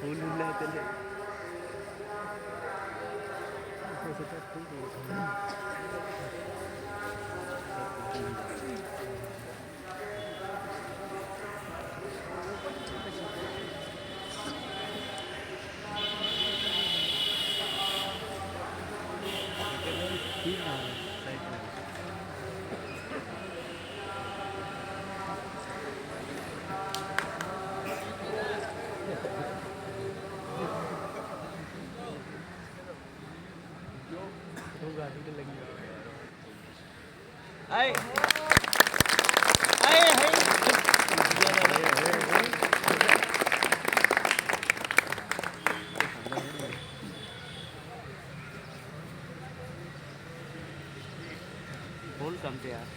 फूल mill रहे थे Ay! Ay! Ay! बोल कम थे यार